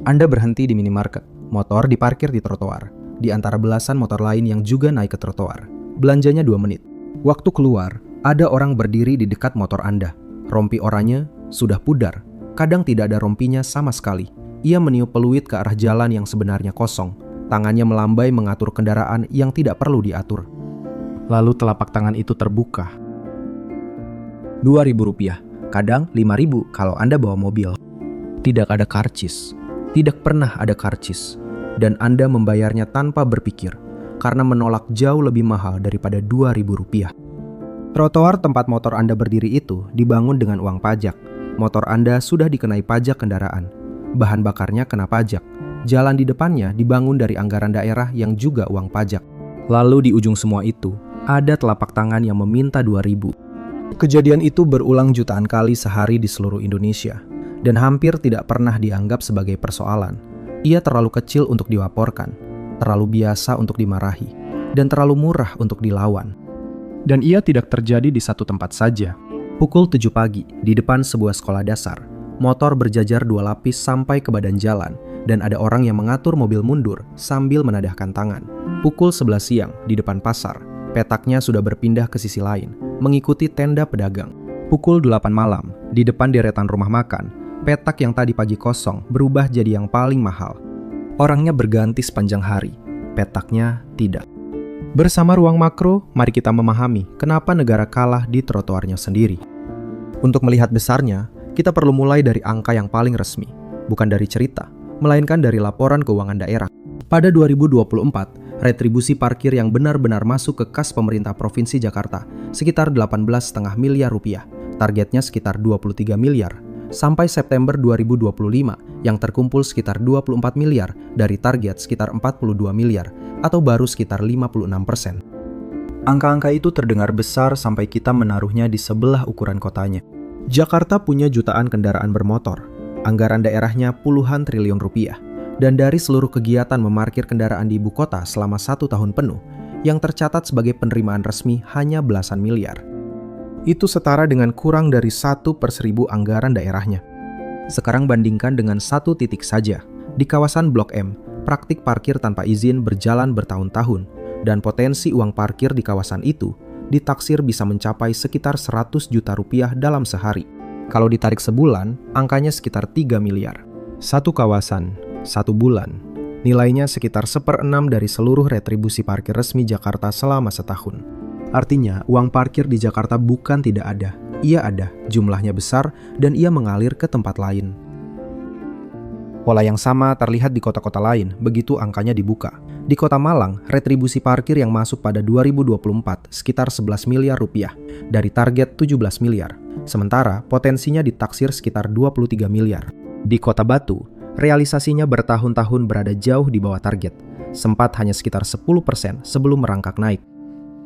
Anda berhenti di minimarket, motor diparkir di trotoar, di antara belasan motor lain yang juga naik ke trotoar. Belanjanya 2 menit. Waktu keluar, ada orang berdiri di dekat motor Anda. Rompi oranye sudah pudar, kadang tidak ada rompinya sama sekali. Ia meniup peluit ke arah jalan yang sebenarnya kosong. Tangannya melambai mengatur kendaraan yang tidak perlu diatur. Lalu telapak tangan itu terbuka. Rp2.000, kadang Rp5.000 kalau Anda bawa mobil. Tidak ada karcis. Tidak pernah ada karcis, dan Anda membayarnya tanpa berpikir, karena menolak jauh lebih mahal daripada Rp2.000. Trotoar tempat motor Anda berdiri itu dibangun dengan uang pajak. Motor Anda sudah dikenai pajak kendaraan. Bahan bakarnya kena pajak. Jalan di depannya dibangun dari anggaran daerah yang juga uang pajak. Lalu di ujung semua itu, ada telapak tangan yang meminta Rp2.000. Kejadian itu berulang jutaan kali sehari di seluruh Indonesia. Dan hampir tidak pernah dianggap sebagai persoalan. Ia terlalu kecil untuk dilaporkan, terlalu biasa untuk dimarahi, dan terlalu murah untuk dilawan. Dan ia tidak terjadi di satu tempat saja. Pukul 7 pagi, di depan sebuah sekolah dasar, motor berjajar 2 lapis sampai ke badan jalan, dan ada orang yang mengatur mobil mundur sambil menadahkan tangan. Pukul 11 siang, di depan pasar, petaknya sudah berpindah ke sisi lain, mengikuti tenda pedagang. Pukul 8 malam, di depan deretan rumah makan, petak yang tadi pagi kosong berubah jadi yang paling mahal. Orangnya berganti sepanjang hari, petaknya tidak. Bersama Ruang Makro, mari kita memahami kenapa negara kalah di trotoarnya sendiri. Untuk melihat besarnya, kita perlu mulai dari angka yang paling resmi, bukan dari cerita, melainkan dari laporan keuangan daerah. Pada 2024, retribusi parkir yang benar-benar masuk ke kas pemerintah Provinsi Jakarta sekitar Rp18,5 miliar, targetnya sekitar 23 miliar. Sampai September 2025 yang terkumpul sekitar 24 miliar dari target sekitar 42 miliar atau baru sekitar 56%. Angka-angka itu terdengar besar sampai kita menaruhnya di sebelah ukuran kotanya. Jakarta punya jutaan kendaraan bermotor, anggaran daerahnya puluhan triliun rupiah, dan dari seluruh kegiatan memarkir kendaraan di ibu kota selama 1 tahun penuh, yang tercatat sebagai penerimaan resmi hanya belasan miliar. Itu setara dengan kurang dari 1/1000 anggaran daerahnya. Sekarang bandingkan dengan 1 titik saja. Di kawasan Blok M, praktik parkir tanpa izin berjalan bertahun-tahun, dan potensi uang parkir di kawasan itu ditaksir bisa mencapai sekitar 100 juta rupiah dalam sehari. Kalau ditarik sebulan, angkanya sekitar 3 miliar. Satu kawasan, 1 bulan, nilainya sekitar 1/6 dari seluruh retribusi parkir resmi Jakarta selama setahun. Artinya, uang parkir di Jakarta bukan tidak ada. Ia ada, jumlahnya besar, dan ia mengalir ke tempat lain. Pola yang sama terlihat di kota-kota lain, begitu angkanya dibuka. Di Kota Malang, retribusi parkir yang masuk pada 2024 sekitar 11 miliar rupiah, dari target 17 miliar. Sementara, potensinya ditaksir sekitar 23 miliar. Di Kota Batu, realisasinya bertahun-tahun berada jauh di bawah target, sempat hanya sekitar 10% sebelum merangkak naik.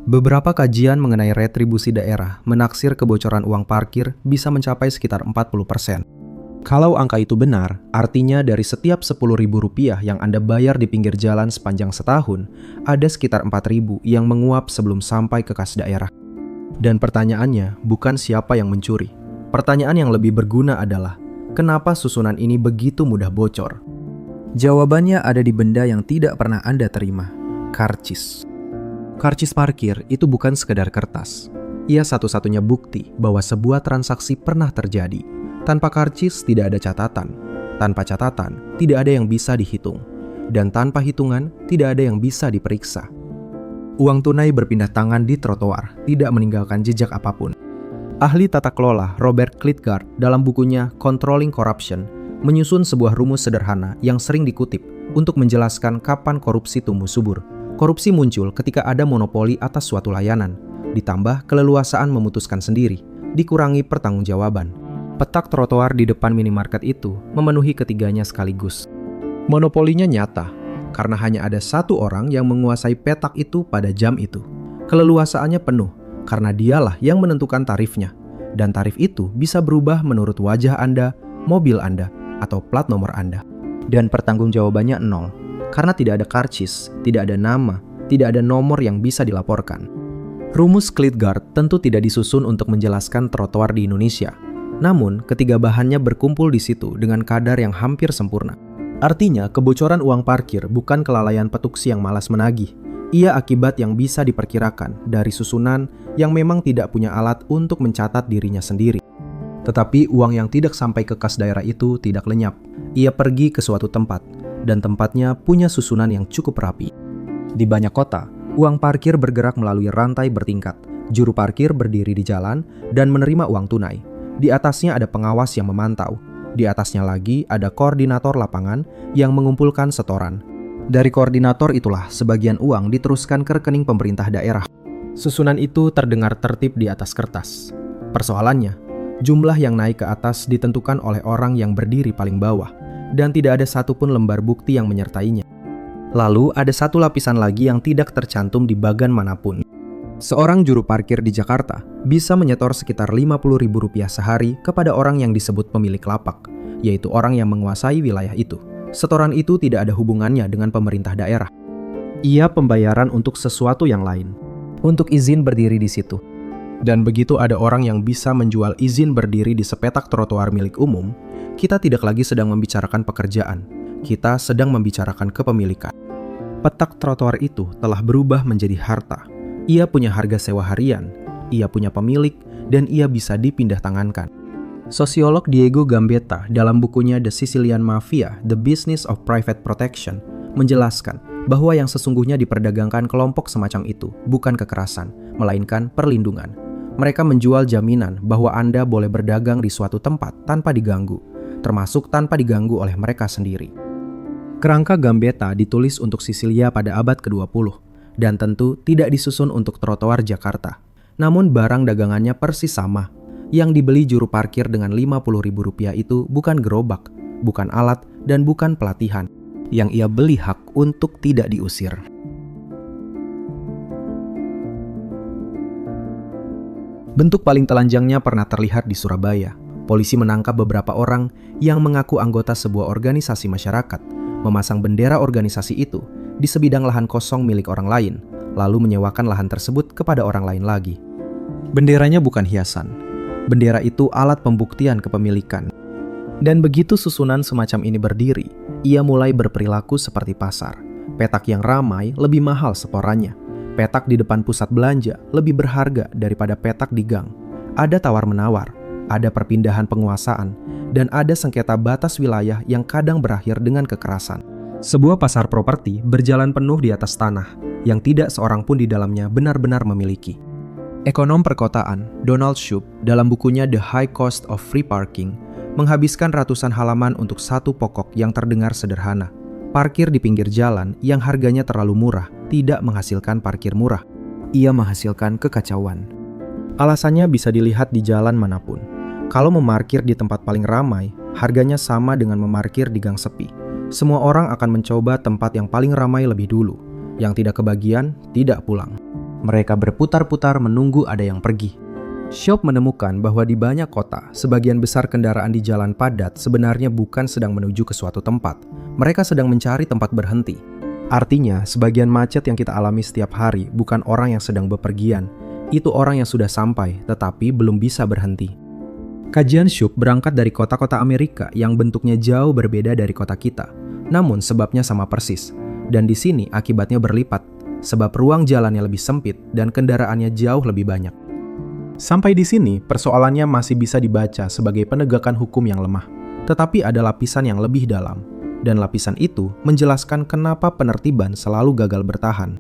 Beberapa kajian mengenai retribusi daerah menaksir kebocoran uang parkir bisa mencapai sekitar 40%. Kalau angka itu benar, artinya dari setiap Rp10.000 yang Anda bayar di pinggir jalan sepanjang setahun, ada sekitar 4.000 yang menguap sebelum sampai ke kas daerah. Dan pertanyaannya bukan siapa yang mencuri. Pertanyaan yang lebih berguna adalah, kenapa susunan ini begitu mudah bocor? Jawabannya ada di benda yang tidak pernah Anda terima, karcis. Karcis parkir itu bukan sekedar kertas. Ia satu-satunya bukti bahwa sebuah transaksi pernah terjadi. Tanpa karcis tidak ada catatan. Tanpa catatan tidak ada yang bisa dihitung. Dan tanpa hitungan tidak ada yang bisa diperiksa. Uang tunai berpindah tangan di trotoar, tidak meninggalkan jejak apapun. Ahli tata kelola Robert Klitgaard dalam bukunya Controlling Corruption menyusun sebuah rumus sederhana yang sering dikutip untuk menjelaskan kapan korupsi tumbuh subur. Korupsi muncul ketika ada monopoli atas suatu layanan, ditambah keleluasaan memutuskan sendiri, dikurangi pertanggungjawaban. Petak trotoar di depan minimarket itu memenuhi ketiganya sekaligus. Monopolinya nyata, karena hanya ada satu orang yang menguasai petak itu pada jam itu. Keleluasaannya penuh, karena dialah yang menentukan tarifnya. Dan tarif itu bisa berubah menurut wajah Anda, mobil Anda, atau plat nomor Anda. Dan pertanggungjawabannya 0. Karena tidak ada karcis, tidak ada nama, tidak ada nomor yang bisa dilaporkan. Rumus Klitgaard tentu tidak disusun untuk menjelaskan trotoar di Indonesia. Namun, ketiga bahannya berkumpul di situ dengan kadar yang hampir sempurna. Artinya, kebocoran uang parkir bukan kelalaian petuksi yang malas menagih. Ia akibat yang bisa diperkirakan dari susunan yang memang tidak punya alat untuk mencatat dirinya sendiri. Tetapi uang yang tidak sampai ke kas daerah itu tidak lenyap. Ia pergi ke suatu tempat, dan tempatnya punya susunan yang cukup rapi. Di banyak kota, uang parkir bergerak melalui rantai bertingkat. Juru parkir berdiri di jalan dan menerima uang tunai. Di atasnya ada pengawas yang memantau. Di atasnya lagi ada koordinator lapangan yang mengumpulkan setoran. Dari koordinator itulah sebagian uang diteruskan ke rekening pemerintah daerah. Susunan itu terdengar tertib di atas kertas. Persoalannya, jumlah yang naik ke atas ditentukan oleh orang yang berdiri paling bawah, dan tidak ada satupun lembar bukti yang menyertainya. Lalu ada satu lapisan lagi yang tidak tercantum di bagan manapun. Seorang juru parkir di Jakarta bisa menyetor sekitar Rp50.000 sehari kepada orang yang disebut pemilik lapak, yaitu orang yang menguasai wilayah itu. Setoran itu tidak ada hubungannya dengan pemerintah daerah. Ia pembayaran untuk sesuatu yang lain, untuk izin berdiri di situ. Dan begitu ada orang yang bisa menjual izin berdiri di sepetak trotoar milik umum, kita tidak lagi sedang membicarakan pekerjaan, kita sedang membicarakan kepemilikan. Petak trotoar itu telah berubah menjadi harta. Ia punya harga sewa harian, ia punya pemilik, dan ia bisa dipindah tangankan. Sosiolog Diego Gambetta dalam bukunya The Sicilian Mafia, The Business of Private Protection, menjelaskan bahwa yang sesungguhnya diperdagangkan kelompok semacam itu bukan kekerasan, melainkan perlindungan. Mereka menjual jaminan bahwa Anda boleh berdagang di suatu tempat tanpa diganggu, termasuk tanpa diganggu oleh mereka sendiri. Kerangka Gambetta ditulis untuk Sisilia pada abad ke-20, dan tentu tidak disusun untuk trotoar Jakarta. Namun barang dagangannya persis sama. Yang dibeli juru parkir dengan Rp50.000 itu bukan gerobak, bukan alat, dan bukan pelatihan. Yang ia beli hak untuk tidak diusir. Bentuk paling telanjangnya pernah terlihat di Surabaya. Polisi menangkap beberapa orang yang mengaku anggota sebuah organisasi masyarakat, memasang bendera organisasi itu di sebidang lahan kosong milik orang lain, lalu menyewakan lahan tersebut kepada orang lain lagi. Benderanya bukan hiasan. Bendera itu alat pembuktian kepemilikan. Dan begitu susunan semacam ini berdiri, ia mulai berperilaku seperti pasar. Petak yang ramai lebih mahal setorannya. Petak di depan pusat belanja lebih berharga daripada petak di gang. Ada tawar-menawar, ada perpindahan penguasaan, dan ada sengketa batas wilayah yang kadang berakhir dengan kekerasan. Sebuah pasar properti berjalan penuh di atas tanah, yang tidak seorang pun di dalamnya benar-benar memiliki. Ekonom perkotaan Donald Shoup dalam bukunya The High Cost of Free Parking menghabiskan ratusan halaman untuk satu pokok yang terdengar sederhana. Parkir di pinggir jalan yang harganya terlalu murah tidak menghasilkan parkir murah. Ia menghasilkan kekacauan. Alasannya bisa dilihat di jalan manapun. Kalau memarkir di tempat paling ramai, harganya sama dengan memarkir di gang sepi. Semua orang akan mencoba tempat yang paling ramai lebih dulu. Yang tidak kebagian, tidak pulang. Mereka berputar-putar menunggu ada yang pergi. Shoup menemukan bahwa di banyak kota, sebagian besar kendaraan di jalan padat sebenarnya bukan sedang menuju ke suatu tempat. Mereka sedang mencari tempat berhenti. Artinya, sebagian macet yang kita alami setiap hari bukan orang yang sedang bepergian. Itu orang yang sudah sampai, tetapi belum bisa berhenti. Kajian Shoup berangkat dari kota-kota Amerika yang bentuknya jauh berbeda dari kota kita. Namun sebabnya sama persis. Dan di sini akibatnya berlipat. Sebab ruang jalannya lebih sempit dan kendaraannya jauh lebih banyak. Sampai di sini, persoalannya masih bisa dibaca sebagai penegakan hukum yang lemah. Tetapi ada lapisan yang lebih dalam. Dan lapisan itu menjelaskan kenapa penertiban selalu gagal bertahan.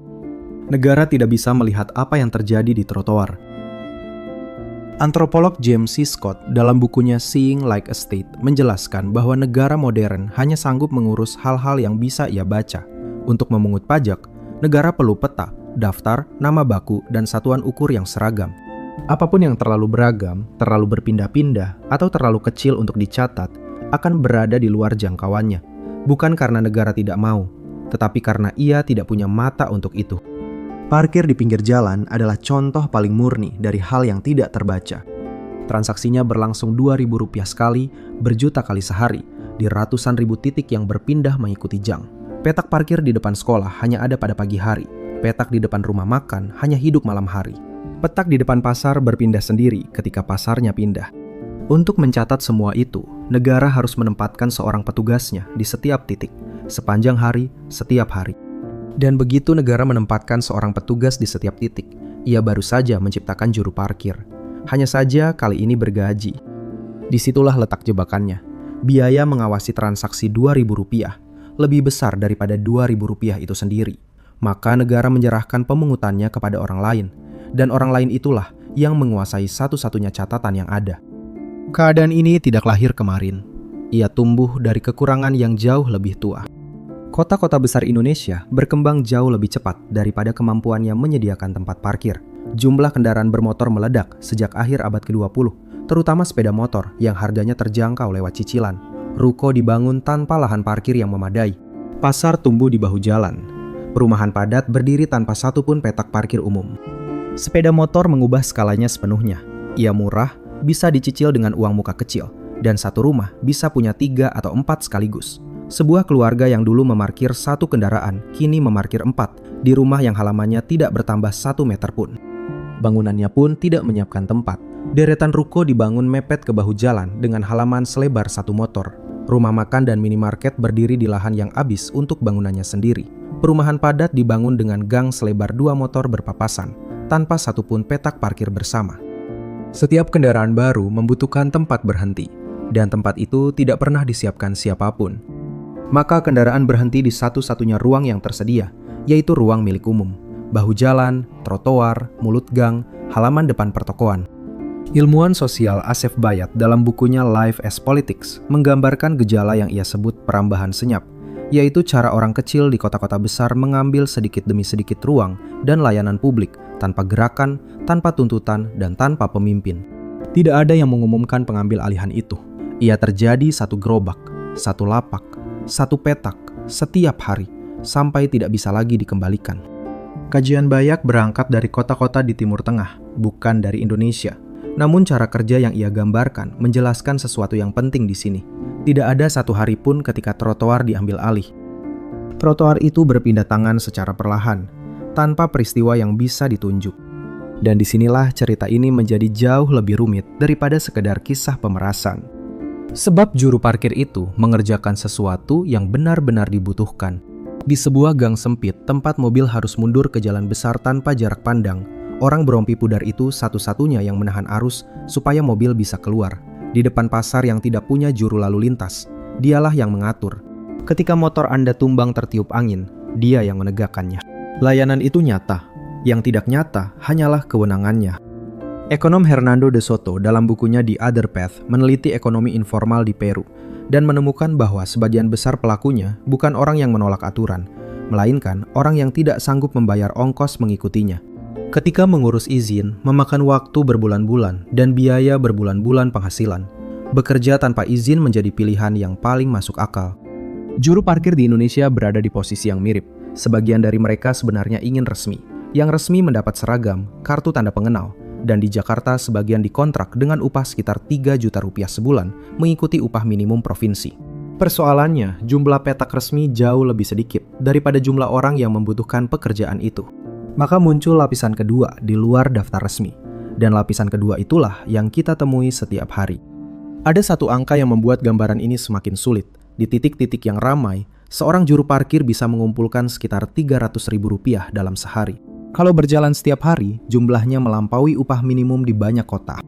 Negara tidak bisa melihat apa yang terjadi di trotoar. Antropolog James C. Scott dalam bukunya Seeing Like a State menjelaskan bahwa negara modern hanya sanggup mengurus hal-hal yang bisa ia baca. Untuk memungut pajak, negara perlu peta, daftar, nama baku, dan satuan ukur yang seragam. Apapun yang terlalu beragam, terlalu berpindah-pindah, atau terlalu kecil untuk dicatat, akan berada di luar jangkauannya. Bukan karena negara tidak mau, tetapi karena ia tidak punya mata untuk itu. Parkir di pinggir jalan adalah contoh paling murni dari hal yang tidak terbaca. Transaksinya berlangsung Rp2.000 sekali, berjuta kali sehari, di ratusan ribu titik yang berpindah mengikuti jam. Petak parkir di depan sekolah hanya ada pada pagi hari. Petak di depan rumah makan hanya hidup malam hari. Petak di depan pasar berpindah sendiri ketika pasarnya pindah. Untuk mencatat semua itu, negara harus menempatkan seorang petugasnya di setiap titik, sepanjang hari, setiap hari. Dan begitu negara menempatkan seorang petugas di setiap titik, ia baru saja menciptakan juru parkir. Hanya saja kali ini bergaji. Disitulah letak jebakannya. Biaya mengawasi transaksi Rp2.000 lebih besar daripada Rp2.000 itu sendiri. Maka negara menyerahkan pemungutannya kepada orang lain, dan orang lain itulah yang menguasai satu-satunya catatan yang ada. Keadaan ini tidak lahir kemarin. Ia tumbuh dari kekurangan yang jauh lebih tua. Kota-kota besar Indonesia berkembang jauh lebih cepat daripada kemampuannya menyediakan tempat parkir. Jumlah kendaraan bermotor meledak sejak akhir abad ke-20, terutama sepeda motor yang harganya terjangkau lewat cicilan. Ruko dibangun tanpa lahan parkir yang memadai. Pasar tumbuh di bahu jalan. Perumahan padat berdiri tanpa satupun petak parkir umum. Sepeda motor mengubah skalanya sepenuhnya. Ia murah, bisa dicicil dengan uang muka kecil, dan satu rumah bisa punya 3 atau 4 sekaligus. Sebuah keluarga yang dulu memarkir 1 kendaraan, kini memarkir 4 di rumah yang halamannya tidak bertambah 1 meter pun. Bangunannya pun tidak menyiapkan tempat. Deretan ruko dibangun mepet ke bahu jalan dengan halaman selebar 1 motor. Rumah makan dan minimarket berdiri di lahan yang habis untuk bangunannya sendiri. Perumahan padat dibangun dengan gang selebar 2 motor berpapasan, tanpa satupun petak parkir bersama. Setiap kendaraan baru membutuhkan tempat berhenti, dan tempat itu tidak pernah disiapkan siapapun. Maka kendaraan berhenti di satu-satunya ruang yang tersedia, yaitu ruang milik umum. Bahu jalan, trotoar, mulut gang, halaman depan pertokoan. Ilmuwan sosial Asef Bayat dalam bukunya Life as Politics menggambarkan gejala yang ia sebut perambahan senyap, yaitu cara orang kecil di kota-kota besar mengambil sedikit demi sedikit ruang dan layanan publik tanpa gerakan, tanpa tuntutan, dan tanpa pemimpin. Tidak ada yang mengumumkan pengambil alihan itu. Ia terjadi satu gerobak, satu lapak, satu petak, setiap hari, sampai tidak bisa lagi dikembalikan. Kajian Bayat berangkat dari kota-kota di Timur Tengah, bukan dari Indonesia. Namun cara kerja yang ia gambarkan menjelaskan sesuatu yang penting di sini. Tidak ada satu hari pun ketika trotoar diambil alih. Trotoar itu berpindah tangan secara perlahan, tanpa peristiwa yang bisa ditunjuk. Dan disinilah cerita ini menjadi jauh lebih rumit daripada sekedar kisah pemerasan. Sebab juru parkir itu mengerjakan sesuatu yang benar-benar dibutuhkan. Di sebuah gang sempit, tempat mobil harus mundur ke jalan besar tanpa jarak pandang, orang berompi pudar itu satu-satunya yang menahan arus supaya mobil bisa keluar. Di depan pasar yang tidak punya juru lalu lintas, dialah yang mengatur. Ketika motor Anda tumbang tertiup angin, dia yang menegakkannya. Layanan itu nyata, yang tidak nyata hanyalah kewenangannya. Ekonom Hernando de Soto dalam bukunya The Other Path meneliti ekonomi informal di Peru dan menemukan bahwa sebagian besar pelakunya bukan orang yang menolak aturan, melainkan orang yang tidak sanggup membayar ongkos mengikutinya. Ketika mengurus izin, memakan waktu berbulan-bulan dan biaya berbulan-bulan penghasilan. Bekerja tanpa izin menjadi pilihan yang paling masuk akal. Juru parkir di Indonesia berada di posisi yang mirip. Sebagian dari mereka sebenarnya ingin resmi. Yang resmi mendapat seragam, kartu tanda pengenal, dan di Jakarta sebagian dikontrak dengan upah sekitar 3 juta rupiah sebulan mengikuti upah minimum provinsi. Persoalannya, jumlah petak resmi jauh lebih sedikit daripada jumlah orang yang membutuhkan pekerjaan itu. Maka muncul lapisan kedua di luar daftar resmi, dan lapisan kedua itulah yang kita temui setiap hari. Ada satu angka yang membuat gambaran ini semakin sulit. Di titik-titik yang ramai, seorang juru parkir bisa mengumpulkan sekitar Rp300.000 dalam sehari. Kalau berjalan setiap hari, jumlahnya melampaui upah minimum di banyak kota.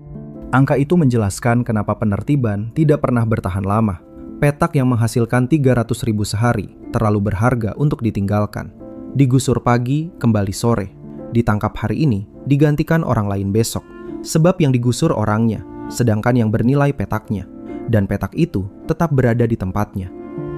Angka itu menjelaskan kenapa penertiban tidak pernah bertahan lama. Petak yang menghasilkan Rp300.000 sehari terlalu berharga untuk ditinggalkan. Digusur pagi, kembali sore. Ditangkap hari ini, digantikan orang lain besok. Sebab yang digusur orangnya, sedangkan yang bernilai petaknya. Dan petak itu tetap berada di tempatnya.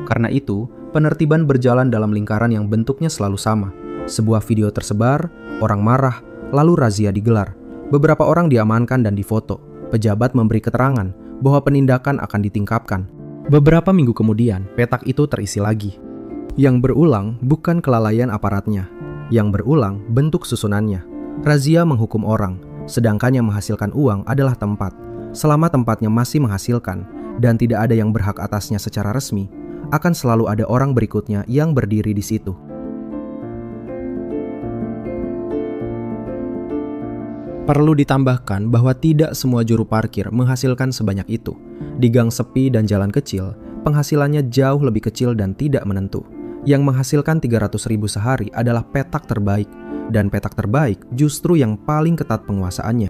Karena itu, penertiban berjalan dalam lingkaran yang bentuknya selalu sama. Sebuah video tersebar, orang marah, lalu razia digelar. Beberapa orang diamankan dan difoto. Pejabat memberi keterangan bahwa penindakan akan ditingkatkan. Beberapa minggu kemudian, petak itu terisi lagi. Yang berulang bukan kelalaian aparatnya. Yang berulang bentuk susunannya. Razia menghukum orang, sedangkan yang menghasilkan uang adalah tempat. Selama tempatnya masih menghasilkan, dan tidak ada yang berhak atasnya secara resmi, akan selalu ada orang berikutnya yang berdiri di situ. Perlu ditambahkan bahwa tidak semua juru parkir menghasilkan sebanyak itu. Di gang sepi dan jalan kecil, penghasilannya jauh lebih kecil dan tidak menentu. Yang menghasilkan 300.000 sehari adalah petak terbaik, dan petak terbaik justru yang paling ketat penguasaannya.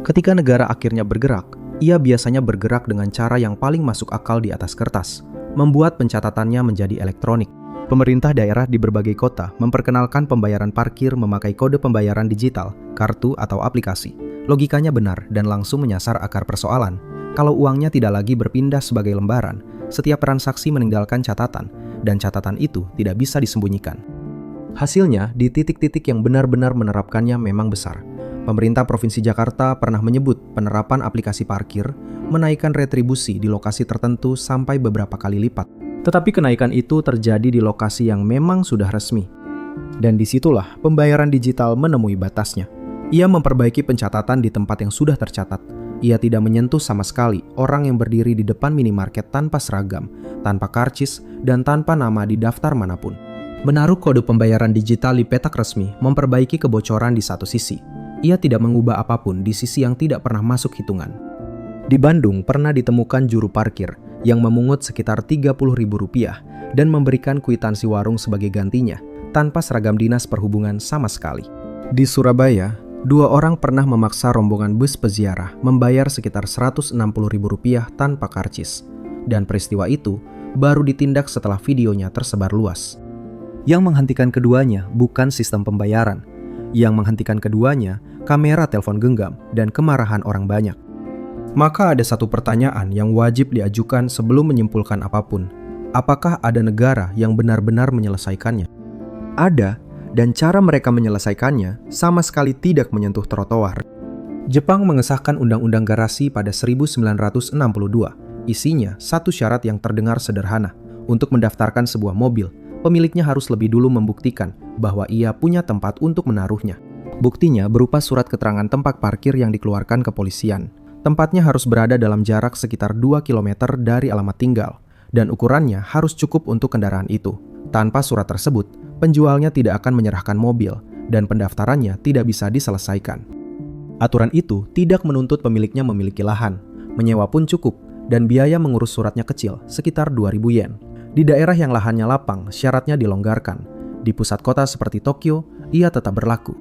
Ketika negara akhirnya bergerak, ia biasanya bergerak dengan cara yang paling masuk akal di atas kertas, membuat pencatatannya menjadi elektronik. Pemerintah daerah di berbagai kota memperkenalkan pembayaran parkir memakai kode pembayaran digital, kartu atau aplikasi. Logikanya benar dan langsung menyasar akar persoalan. Kalau uangnya tidak lagi berpindah sebagai lembaran, setiap transaksi meninggalkan catatan, dan catatan itu tidak bisa disembunyikan. Hasilnya, di titik-titik yang benar-benar menerapkannya memang besar. Pemerintah Provinsi Jakarta pernah menyebut penerapan aplikasi parkir menaikkan retribusi di lokasi tertentu sampai beberapa kali lipat. Tetapi kenaikan itu terjadi di lokasi yang memang sudah resmi. Dan disitulah pembayaran digital menemui batasnya. Ia memperbaiki pencatatan di tempat yang sudah tercatat. Ia tidak menyentuh sama sekali orang yang berdiri di depan minimarket tanpa seragam, tanpa karcis, dan tanpa nama di daftar manapun. Menaruh kode pembayaran digital di petak resmi memperbaiki kebocoran di satu sisi. Ia tidak mengubah apapun di sisi yang tidak pernah masuk hitungan. Di Bandung pernah ditemukan juru parkir yang memungut sekitar Rp30.000 dan memberikan kwitansi warung sebagai gantinya tanpa seragam dinas perhubungan sama sekali. Di Surabaya, 2 orang pernah memaksa rombongan bus peziarah membayar sekitar Rp160.000 tanpa karcis. Dan peristiwa itu baru ditindak setelah videonya tersebar luas. Yang menghentikan keduanya bukan sistem pembayaran. Yang menghentikan keduanya, kamera telepon genggam dan kemarahan orang banyak. Maka ada satu pertanyaan yang wajib diajukan sebelum menyimpulkan apapun. Apakah ada negara yang benar-benar menyelesaikannya? Ada, dan cara mereka menyelesaikannya sama sekali tidak menyentuh trotoar. Jepang mengesahkan Undang-Undang Garasi pada 1962. Isinya satu syarat yang terdengar sederhana. Untuk mendaftarkan sebuah mobil, pemiliknya harus lebih dulu membuktikan bahwa ia punya tempat untuk menaruhnya. Buktinya berupa surat keterangan tempat parkir yang dikeluarkan kepolisian. Tempatnya harus berada dalam jarak sekitar 2 km dari alamat tinggal, dan ukurannya harus cukup untuk kendaraan itu. Tanpa surat tersebut, penjualnya tidak akan menyerahkan mobil, dan pendaftarannya tidak bisa diselesaikan. Aturan itu tidak menuntut pemiliknya memiliki lahan, menyewa pun cukup, dan biaya mengurus suratnya kecil, sekitar 2.000 yen. Di daerah yang lahannya lapang, syaratnya dilonggarkan. Di pusat kota seperti Tokyo, ia tetap berlaku.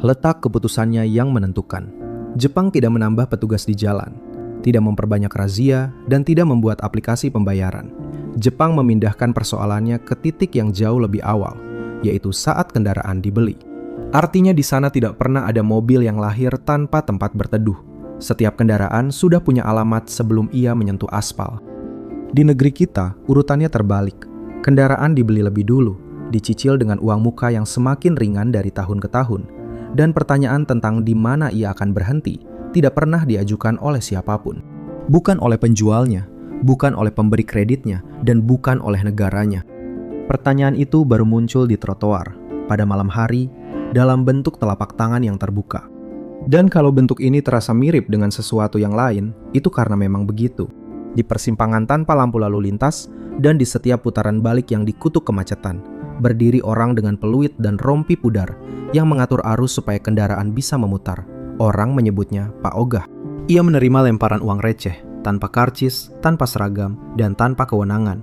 Letak keputusannya yang menentukan. Jepang tidak menambah petugas di jalan, tidak memperbanyak razia, dan tidak membuat aplikasi pembayaran. Jepang memindahkan persoalannya ke titik yang jauh lebih awal, yaitu saat kendaraan dibeli. Artinya di sana tidak pernah ada mobil yang lahir tanpa tempat berteduh. Setiap kendaraan sudah punya alamat sebelum ia menyentuh aspal. Di negeri kita, urutannya terbalik. Kendaraan dibeli lebih dulu, dicicil dengan uang muka yang semakin ringan dari tahun ke tahun. Dan pertanyaan tentang di mana ia akan berhenti tidak pernah diajukan oleh siapapun. Bukan oleh penjualnya, bukan oleh pemberi kreditnya, dan bukan oleh negaranya. Pertanyaan itu baru muncul di trotoar, pada malam hari, dalam bentuk telapak tangan yang terbuka. Dan kalau bentuk ini terasa mirip dengan sesuatu yang lain, itu karena memang begitu. Di persimpangan tanpa lampu lalu lintas, dan di setiap putaran balik yang dikutuk kemacetan, berdiri orang dengan peluit dan rompi pudar yang mengatur arus supaya kendaraan bisa memutar. Orang menyebutnya Pak Ogah. Ia menerima lemparan uang receh, tanpa karcis, tanpa seragam, dan tanpa kewenangan.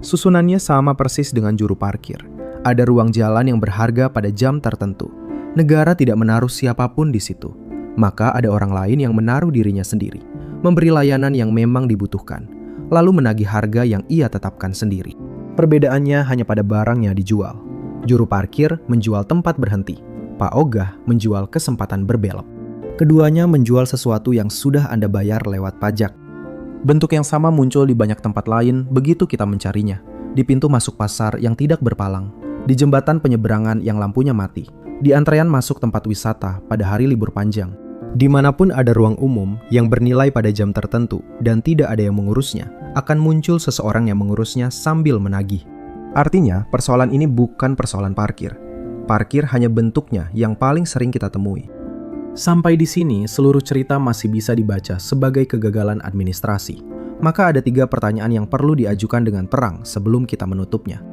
Susunannya sama persis dengan juru parkir. Ada ruang jalan yang berharga pada jam tertentu. Negara tidak menaruh siapapun di situ. Maka ada orang lain yang menaruh dirinya sendiri, memberi layanan yang memang dibutuhkan, lalu menagih harga yang ia tetapkan sendiri. Perbedaannya hanya pada barang yang dijual. Juru parkir menjual tempat berhenti. Pak Ogah menjual kesempatan berbelok. Keduanya menjual sesuatu yang sudah Anda bayar lewat pajak. Bentuk yang sama muncul di banyak tempat lain begitu kita mencarinya. Di pintu masuk pasar yang tidak berpalang, di jembatan penyeberangan yang lampunya mati, di antrean masuk tempat wisata pada hari libur panjang. Dimanapun ada ruang umum yang bernilai pada jam tertentu dan tidak ada yang mengurusnya, akan muncul seseorang yang mengurusnya sambil menagih. Artinya, persoalan ini bukan persoalan parkir. Parkir hanya bentuknya yang paling sering kita temui. Sampai di sini, seluruh cerita masih bisa dibaca sebagai kegagalan administrasi. Maka ada 3 pertanyaan yang perlu diajukan dengan terang sebelum kita menutupnya.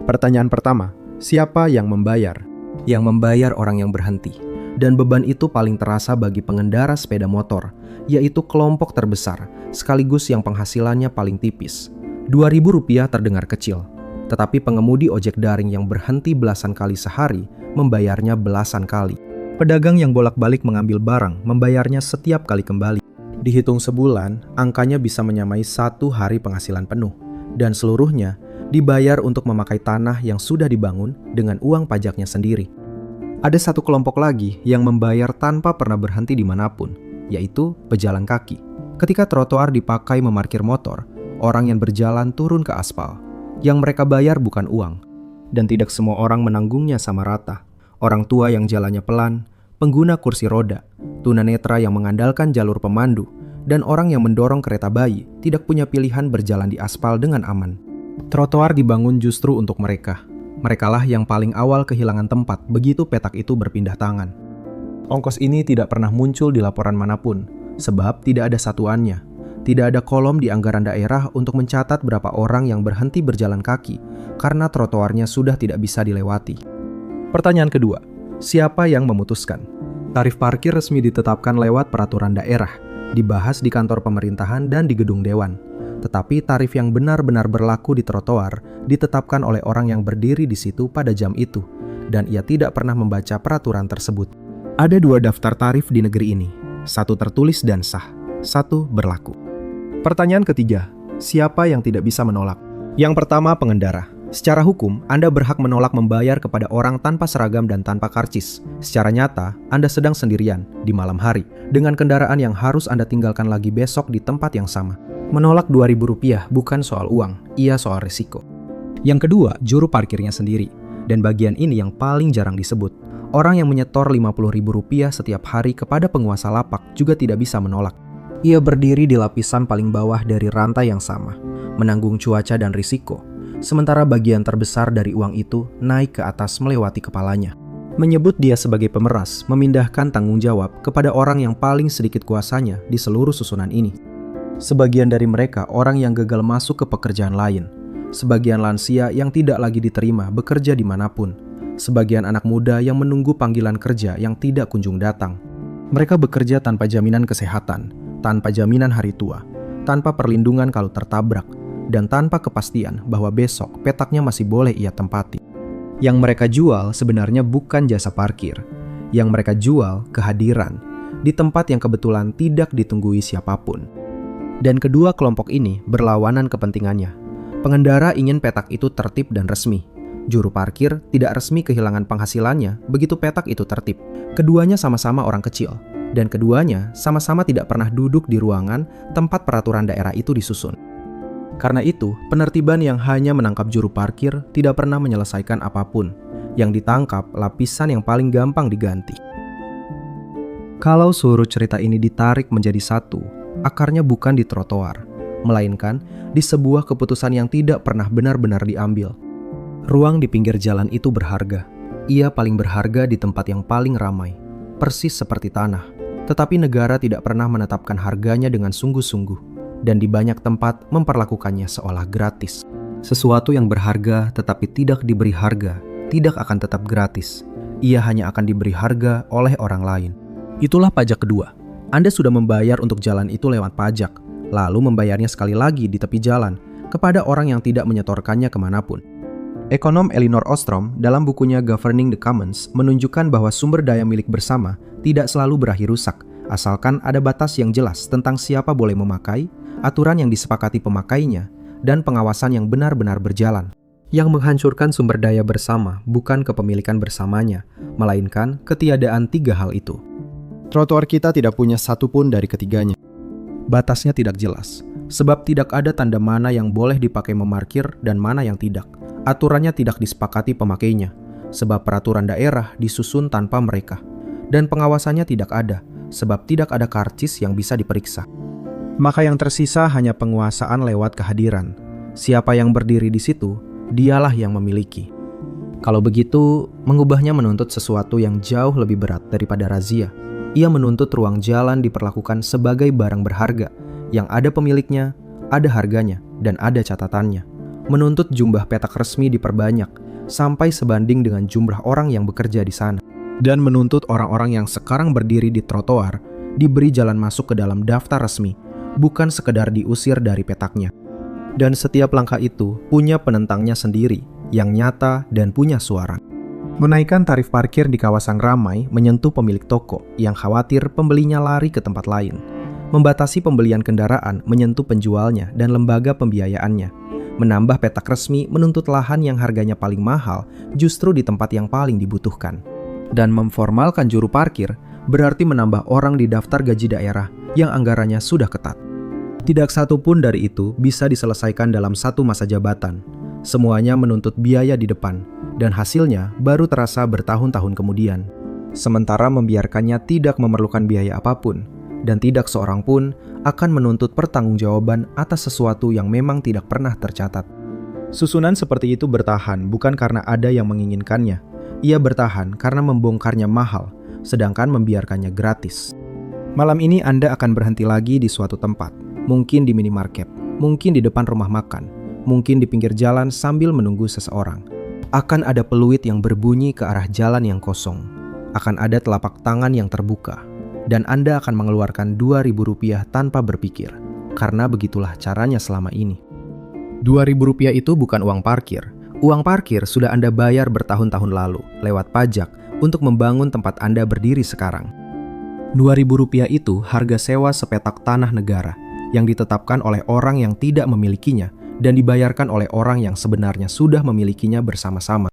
Pertanyaan pertama, siapa yang membayar? Yang membayar orang yang berhenti. Dan beban itu paling terasa bagi pengendara sepeda motor, yaitu kelompok terbesar, sekaligus yang penghasilannya paling tipis. Rp2.000 terdengar kecil, tetapi pengemudi ojek daring yang berhenti belasan kali sehari membayarnya belasan kali. Pedagang yang bolak-balik mengambil barang membayarnya setiap kali kembali. Dihitung sebulan, angkanya bisa menyamai 1 hari penghasilan penuh, dan seluruhnya dibayar untuk memakai tanah yang sudah dibangun dengan uang pajaknya sendiri. Ada satu kelompok lagi yang membayar tanpa pernah berhenti dimanapun, yaitu pejalan kaki. Ketika trotoar dipakai memarkir motor, orang yang berjalan turun ke aspal. Yang mereka bayar bukan uang, dan tidak semua orang menanggungnya sama rata. Orang tua yang jalannya pelan, pengguna kursi roda, tunanetra yang mengandalkan jalur pemandu, dan orang yang mendorong kereta bayi tidak punya pilihan berjalan di aspal dengan aman. Trotoar dibangun justru untuk mereka. Merekalah yang paling awal kehilangan tempat begitu petak itu berpindah tangan. Ongkos ini tidak pernah muncul di laporan manapun, sebab tidak ada satuannya. Tidak ada kolom di anggaran daerah untuk mencatat berapa orang yang berhenti berjalan kaki karena trotoarnya sudah tidak bisa dilewati. Pertanyaan kedua, siapa yang memutuskan? Tarif parkir resmi ditetapkan lewat peraturan daerah, dibahas di kantor pemerintahan dan di gedung dewan. Tetapi tarif yang benar-benar berlaku di trotoar ditetapkan oleh orang yang berdiri di situ pada jam itu, dan ia tidak pernah membaca peraturan tersebut. Ada 2 daftar tarif di negeri ini, 1 tertulis dan sah, 1 berlaku. Pertanyaan ketiga, siapa yang tidak bisa menolak? Yang pertama, pengendara. Secara hukum, Anda berhak menolak membayar kepada orang tanpa seragam dan tanpa karcis. Secara nyata, Anda sedang sendirian, di malam hari, dengan kendaraan yang harus Anda tinggalkan lagi besok di tempat yang sama. Menolak Rp2.000 bukan soal uang, ia soal risiko. Yang kedua, juru parkirnya sendiri. Dan bagian ini yang paling jarang disebut. Orang yang menyetor Rp50.000 setiap hari kepada penguasa lapak juga tidak bisa menolak. Ia berdiri di lapisan paling bawah dari rantai yang sama, menanggung cuaca dan risiko. Sementara bagian terbesar dari uang itu naik ke atas melewati kepalanya. Menyebut dia sebagai pemeras memindahkan tanggung jawab kepada orang yang paling sedikit kuasanya di seluruh susunan ini. Sebagian dari mereka orang yang gagal masuk ke pekerjaan lain. Sebagian lansia yang tidak lagi diterima bekerja dimanapun. Sebagian anak muda yang menunggu panggilan kerja yang tidak kunjung datang. Mereka bekerja tanpa jaminan kesehatan, tanpa jaminan hari tua, tanpa perlindungan kalau tertabrak, dan tanpa kepastian bahwa besok petaknya masih boleh ia tempati. Yang mereka jual sebenarnya bukan jasa parkir. Yang mereka jual kehadiran di tempat yang kebetulan tidak ditunggui siapapun. Dan kedua kelompok ini berlawanan kepentingannya. Pengendara ingin petak itu tertib dan resmi. Juru parkir tidak resmi kehilangan penghasilannya begitu petak itu tertib. Keduanya sama-sama orang kecil. Dan keduanya sama-sama tidak pernah duduk di ruangan tempat peraturan daerah itu disusun. Karena itu, penertiban yang hanya menangkap juru parkir tidak pernah menyelesaikan apapun. Yang ditangkap lapisan yang paling gampang diganti. Kalau seluruh cerita ini ditarik menjadi satu, akarnya bukan di trotoar, melainkan di sebuah keputusan yang tidak pernah benar-benar diambil. Ruang di pinggir jalan itu berharga. Ia paling berharga di tempat yang paling ramai, persis seperti tanah. Tetapi negara tidak pernah menetapkan harganya dengan sungguh-sungguh. Dan di banyak tempat memperlakukannya seolah gratis. Sesuatu yang berharga tetapi tidak diberi harga, tidak akan tetap gratis. Ia hanya akan diberi harga oleh orang lain. Itulah pajak kedua. Anda sudah membayar untuk jalan itu lewat pajak, lalu membayarnya sekali lagi di tepi jalan, kepada orang yang tidak menyetorkannya kemanapun. Ekonom Elinor Ostrom dalam bukunya Governing the Commons menunjukkan bahwa sumber daya milik bersama tidak selalu berakhir rusak, asalkan ada batas yang jelas tentang siapa boleh memakai, aturan yang disepakati pemakainya, dan pengawasan yang benar-benar berjalan. Yang menghancurkan sumber daya bersama bukan kepemilikan bersamanya, melainkan ketiadaan 3 hal itu. Trotoar kita tidak punya satupun dari ketiganya. Batasnya tidak jelas, sebab tidak ada tanda mana yang boleh dipakai memarkir dan mana yang tidak. Aturannya tidak disepakati pemakainya, sebab peraturan daerah disusun tanpa mereka. Dan pengawasannya tidak ada, sebab tidak ada karcis yang bisa diperiksa. Maka yang tersisa hanya penguasaan lewat kehadiran. Siapa yang berdiri di situ, dialah yang memiliki. Kalau begitu, mengubahnya menuntut sesuatu yang jauh lebih berat daripada razia. Ia menuntut ruang jalan diperlakukan sebagai barang berharga, yang ada pemiliknya, ada harganya, dan ada catatannya. Menuntut jumlah petak resmi diperbanyak, sampai sebanding dengan jumlah orang yang bekerja di sana. dan menuntut orang-orang yang sekarang berdiri di trotoar diberi jalan masuk ke dalam daftar resmi, bukan sekedar diusir dari petaknya. Dan setiap langkah itu punya penentangnya sendiri, yang nyata dan punya suara. Menaikkan tarif parkir di kawasan ramai menyentuh pemilik toko yang khawatir pembelinya lari ke tempat lain. Membatasi pembelian kendaraan menyentuh penjualnya dan lembaga pembiayaannya. Menambah petak resmi menuntut lahan yang harganya paling mahal justru di tempat yang paling dibutuhkan. Dan memformalkan juru parkir berarti menambah orang di daftar gaji daerah yang anggarannya sudah ketat. Tidak satu pun dari itu bisa diselesaikan dalam satu masa jabatan. Semuanya menuntut biaya di depan, dan hasilnya baru terasa bertahun-tahun kemudian. Sementara membiarkannya tidak memerlukan biaya apapun, dan tidak seorang pun akan menuntut pertanggungjawaban atas sesuatu yang memang tidak pernah tercatat. Susunan seperti itu bertahan bukan karena ada yang menginginkannya. Ia bertahan karena membongkarnya mahal, sedangkan membiarkannya gratis. Malam ini Anda akan berhenti lagi di suatu tempat, mungkin di minimarket, mungkin di depan rumah makan, mungkin di pinggir jalan sambil menunggu seseorang. Akan ada peluit yang berbunyi ke arah jalan yang kosong. Akan ada telapak tangan yang terbuka. Dan Anda akan mengeluarkan Rp2.000 tanpa berpikir. Karena begitulah caranya selama ini. Rp2.000 itu bukan uang parkir. Uang parkir sudah Anda bayar bertahun-tahun lalu lewat pajak untuk membangun tempat Anda berdiri sekarang. Rp2.000 itu harga sewa sepetak tanah negara yang ditetapkan oleh orang yang tidak memilikinya dan dibayarkan oleh orang yang sebenarnya sudah memilikinya bersama-sama.